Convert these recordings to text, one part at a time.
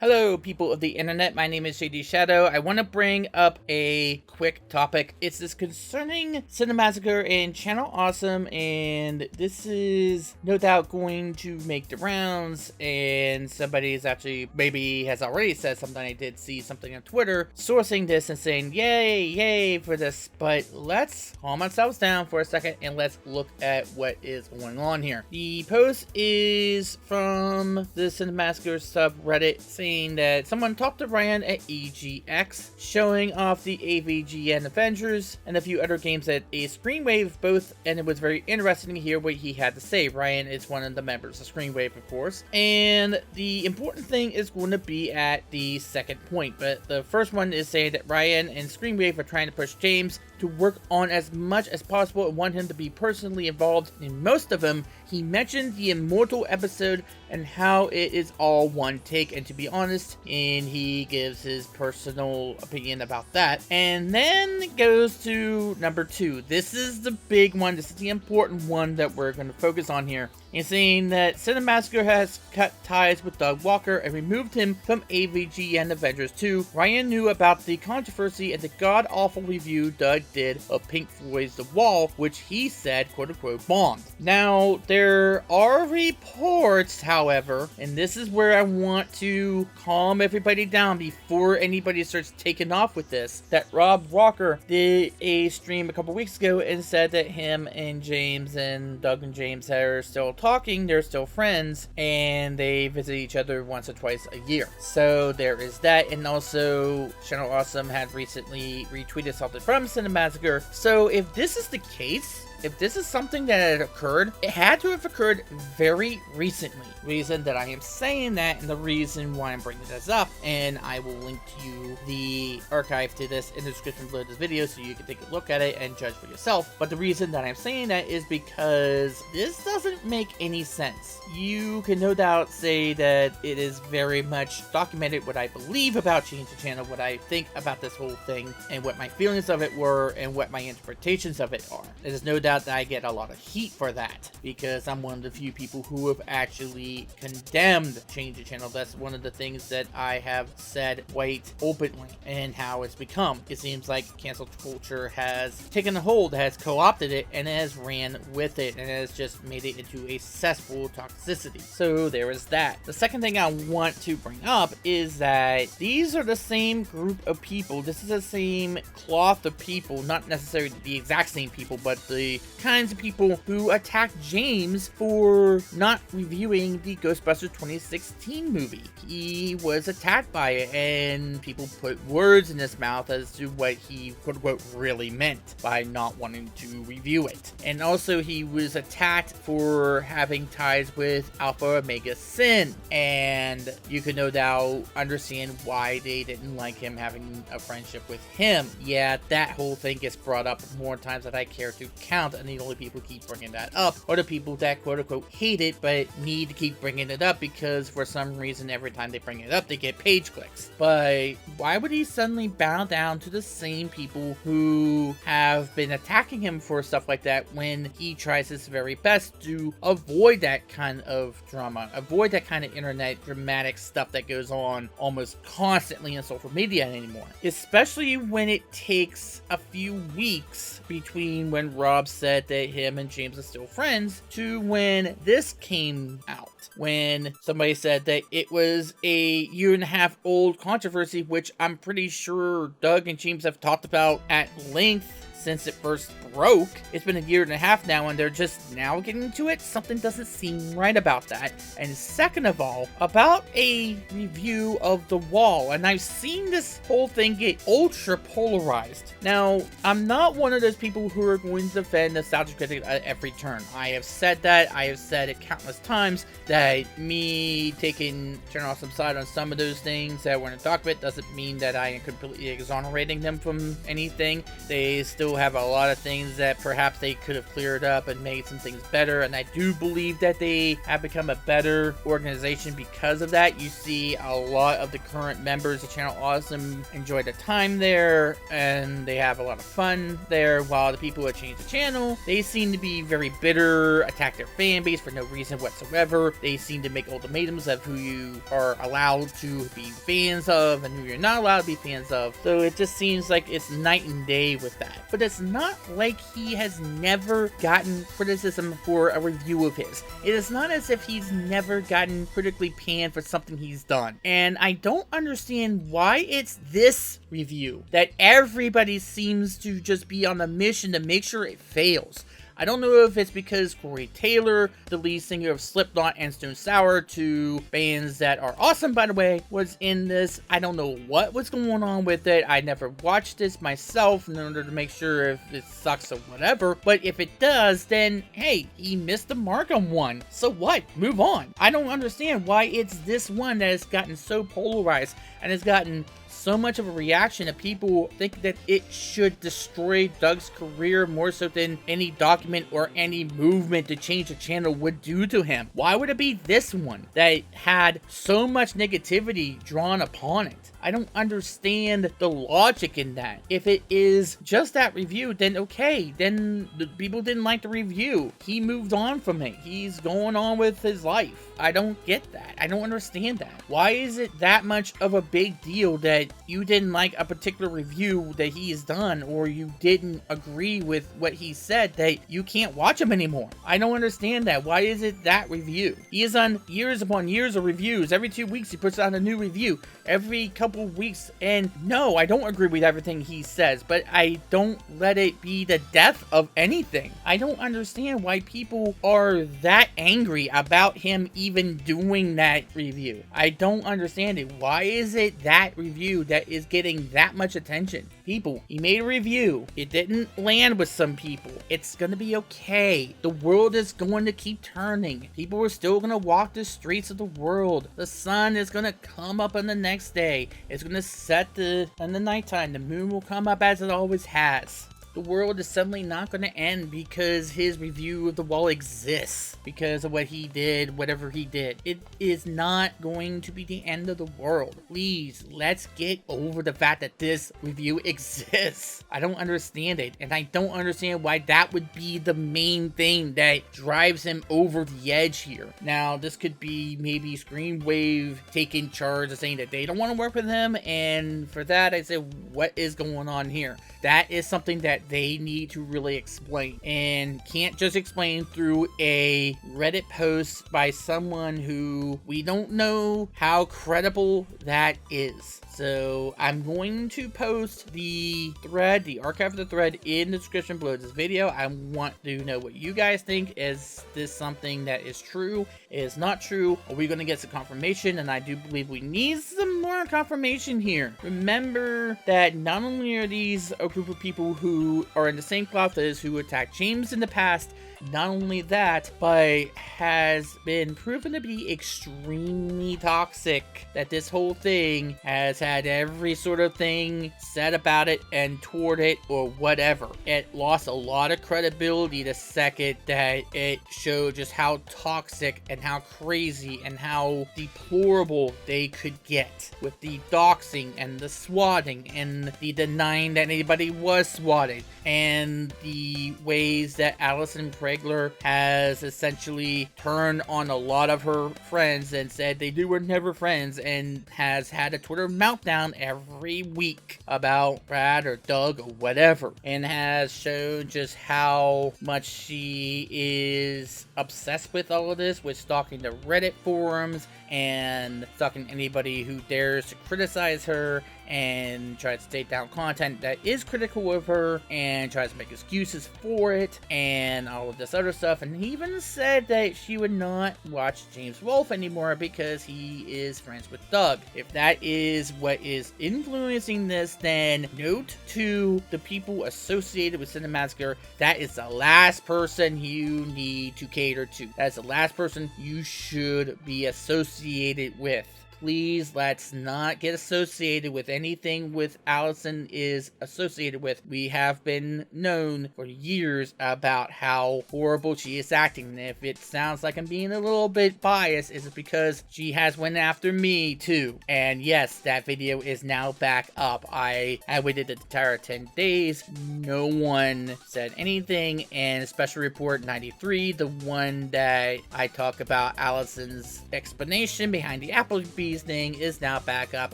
Hello, people of the internet. My name is JD Shadow. I want to bring up a quick topic. It's this concerning Cinemassacre and Channel Awesome, and this is no doubt going to make the rounds. And somebody is actually, maybe has already said something. I did see something on Twitter sourcing this and saying, yay for this. But let's calm ourselves down for a second and let's look at what is going on here. The post is from the Cinemassacre subreddit saying that someone talked to Ryan at EGX, showing off the AVGN Avengers and a few other games at a Screenwave both, and it was very interesting to hear what he had to say. Ryan is one of the members of Screenwave, of course, and the important thing is going to be at the second point, but the first one is saying that Ryan and Screenwave are trying to push James to work on as much as possible and want him to be personally involved in most of them. He mentioned the Immortal episode and how it is all one take, and to be honest, and he gives his personal opinion about that. And then it goes to number 2. This is the big one. This is the important one that we're going to focus on here. He's saying that Cinemassacre has cut ties with Doug Walker and removed him from AVGN Avengers 2. Ryan knew about the controversy and the god-awful review Doug did of Pink Floyd's The Wall, which he said, quote-unquote, bombed. Now, there are reports, however, and this is where I want to calm everybody down before anybody starts taking off with this, that Rob Walker did a stream a couple weeks ago and said that him and James and Doug and James are still talking, they're still friends, and they visit each other once or twice a year. So there is that, and also Channel Awesome had recently retweeted something from Cinemassacre. So if this is the case, if this is something that had occurred, it had to have occurred very recently. Reason that I am saying that, and the reason why I'm bringing this up, and I will link to you the archive to this in the description below this video so you can take a look at it and judge for yourself. But the reason that I'm saying that is because this doesn't make any sense. You can no doubt say that it is very much documented what I believe about Change the Channel, what I think about this whole thing, and what my feelings of it were, and what my interpretations of it are. There's no doubt that I get a lot of heat for that, because I'm one of the few people who have actually condemned Change the Channel. That's one of the things that I have said quite openly, and how it's become. It seems like cancel culture has taken a hold, has co-opted it, and has ran with it, and has just made it into a cesspool of toxicity. So there is that. The second thing I want to bring up is that these are the same group of people. This is the same cloth of people, not necessarily the exact same people, but the kinds of people who attacked James for not reviewing the Ghostbusters 2016 movie. He was attacked by it, and people put words in his mouth as to what he quote-unquote really meant by not wanting to review it. And also he was attacked for having ties with Alpha Omega Sin, and you can no doubt understand why they didn't like him having a friendship with him. Yeah, that whole thing gets brought up more times than I care to count, and the only people who keep bringing that up are the people that quote-unquote hate it but need to keep bringing it up because for some reason every time they bring it up they get page clicks. But why would he suddenly bow down to the same people who have been attacking him for stuff like that when he tries his very best to avoid that kind of drama, avoid that kind of internet dramatic stuff that goes on almost constantly in social media anymore, especially when it takes a few weeks between when Rob said that him and James are still friends to when this came out, when somebody said that it was a 1.5-year old controversy, which I'm pretty sure Doug and James have talked about at length since it first broke. It's been 1.5 years now, and they're just now getting into it. Something doesn't seem right about that. And second of all, about a review of The Wall, and I've seen this whole thing get ultra polarized. Now, I'm not one of those people who are going to defend Nostalgia Critic at every turn. I have said that. I have said it countless times that me taking Channel Awesome side on some of those things that we're going to talk about doesn't mean that I am completely exonerating them from anything. They still still have a lot of things that perhaps they could have cleared up and made some things better, and I do believe that they have become a better organization because of that. You see a lot of the current members of Channel Awesome enjoy the time there, and they have a lot of fun there, while the people who changed the channel, they seem to be very bitter, attack their fan base for no reason whatsoever. They seem to make ultimatums of who you are allowed to be fans of and who you're not allowed to be fans of. So it just seems like it's night and day with that. But it's not like he has never gotten criticism for a review of his. It is not as if he's never gotten critically panned for something he's done. And I don't understand why it's this review that everybody seems to just be on a mission to make sure it fails. I don't know if it's because Corey Taylor, the lead singer of Slipknot and Stone Sour, two bands that are awesome by the way, was in this. I don't know what was going on with it. I never watched this myself in order to make sure if it sucks or whatever. But if it does, then hey, he missed the mark on one. So what? Move on. I don't understand why it's this one that has gotten so polarized and has gotten so much of a reaction that people think that it should destroy Doug's career more so than any document or any movement to change the channel would do to him. Why would it be this one that had so much negativity drawn upon it? I don't understand the logic in that. If it is just that review, then okay, then the people didn't like the review. He moved on from it. He's going on with his life. I don't get that. I don't understand that. Why is it that much of a big deal that you didn't like a particular review that he has done, or you didn't agree with what he said, that you can't watch him anymore? I don't understand that. Why is it that review? He has done years upon years of reviews. Every 2 weeks he puts out a new review. Every couple weeks, and no, I don't agree with everything he says, but I don't let it be the death of anything. I don't understand why people are that angry about him even doing that review. I don't understand it. Why is it that review that is getting that much attention? People, he made a review. It didn't land with some people. It's gonna be okay. The world is going to keep turning. People are still gonna walk the streets of the world. The sun is gonna come up on the next day. It's gonna set in the nighttime. The moon will come up as it always has. The world is suddenly not going to end because his review of The Wall exists, because of what he did, whatever he did. It is not going to be the end of the world. Please, let's get over the fact that this review exists. I don't understand it, and I don't understand why that would be the main thing that drives him over the edge here. Now, this could be maybe Screenwave taking charge of saying that they don't want to work with him, and for that, I say, what is going on here? That is something that they need to really explain, and can't just explain through a Reddit post by someone who we don't know how credible that is. So I'm going to post the thread, the archive of the thread, in the description below this video. I want to know what you guys think. Is this something that is true? Is not true? Are we going to get some confirmation? And I do believe we need some more confirmation here. Remember that not only are these a group of people who are in the same cloth as who attacked James in the past, not only that, but has been proven to be extremely toxic. That this whole thing has had every sort of thing said about it and toward it or whatever. It lost a lot of credibility the second that it showed just how toxic and how crazy and how deplorable they could get with the doxing and the swatting and the denying that anybody was swatted, and the ways that Allison Pregler has essentially turned on a lot of her friends and said they were never friends, and has had a Twitter meltdown every week about Brad or Doug or whatever, and has shown just how much she is obsessed with all of this, with stalking the Reddit forums and stalking anybody who dares to criticize her and tries to take down content that is critical of her and tries to make excuses for it and all of this other stuff. And he even said that she would not watch James Rolfe anymore because he is friends with Doug. If that is what is influencing this, then note to the people associated with Cinemassacre, that is the last person you need to cater to. That's the last person you should be associated with. please, let's not get associated with anything with Allison is associated with. We have been known for years about how horrible she is acting. And if it sounds like I'm being a little bit biased, it's because she has went after me too. And yes, that video is now back up. I waited the entire 10 days. No one said anything. And Special Report 93, the one that I talk about Allison's explanation behind the Applebee's thing, is now back up,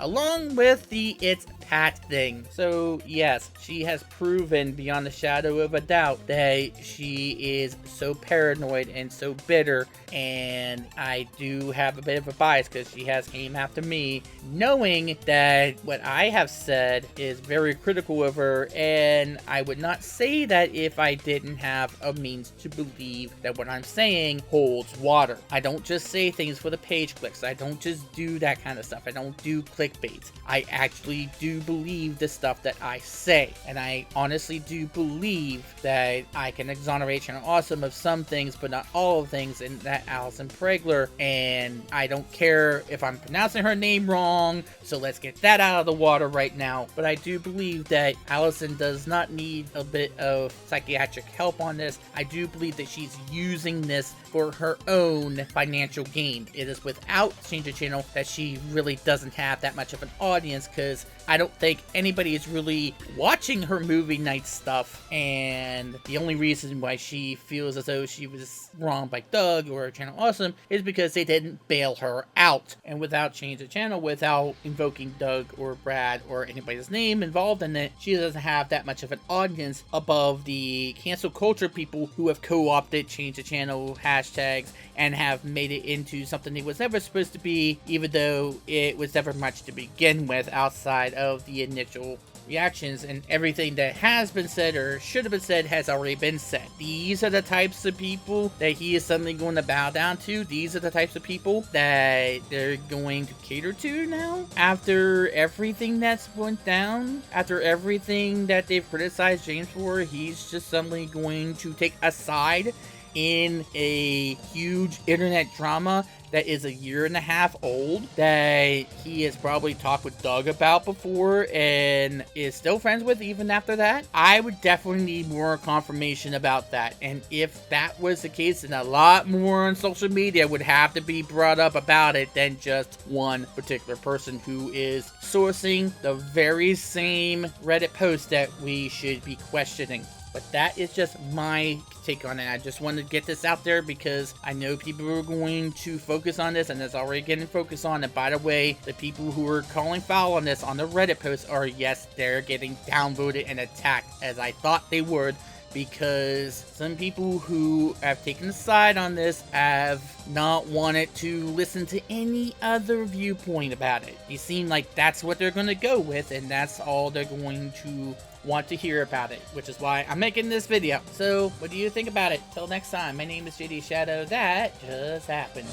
along with the It's Pat thing. So yes, she has proven beyond the shadow of a doubt that she is so paranoid and so bitter, and I do have a bit of a bias because she has came after me, knowing that what I have said is very critical of her, and I would not say that if I didn't have a means to believe that what I'm saying holds water. I don't just say things for the page clicks. I don't just do that kind of stuff. I don't do clickbait. I actually do believe the stuff that I say, and I honestly do believe that I can exonerate Channel Awesome of some things, but not all of things, and that Allison Pregler, and I don't care if I'm pronouncing her name wrong, so let's get that out of the water right now. But I do believe that Allison does not need a bit of psychiatric help on this. I do believe that she's using this for her own financial gain. It is without Change the Channel that she really doesn't have that much of an audience, because I don't think anybody is really watching her movie night stuff, and the only reason why she feels as though she was wronged by Doug or Channel Awesome is because they didn't bail her out. And without Change the Channel, without invoking Doug or Brad or anybody's name involved in it, she doesn't have that much of an audience above the cancel culture people who have co-opted Change the Channel hashtags and have made it into something it was never supposed to be, even though it was never much to begin with outside of the initial reactions, and everything that has been said or should have been said has already been said. These are the types of people that he is suddenly going to bow down to. These are the types of people that they're going to cater to now after everything that's went down, after everything that they've criticized James for. He's just suddenly going to take a side in a huge internet drama that is 1.5 years old, that he has probably talked with Doug about before and is still friends with even after that. I would definitely need more confirmation about that. And if that was the case, then a lot more on social media would have to be brought up about it than just one particular person who is sourcing the very same Reddit post that we should be questioning. But that is just my take on it. I just wanted to get this out there because I know people are going to focus on this, and it's already getting focused on. And by the way, the people who are calling foul on this on the Reddit posts are, yes, they're getting downvoted and attacked, as I thought they would, because some people who have taken a side on this have not wanted to listen to any other viewpoint about it. It seems like that's what they're going to go with, and that's all they're going to want to hear about it, which is why I'm making this video. So what do you think about it? Till next time, my name is JD Shadow. That just happened.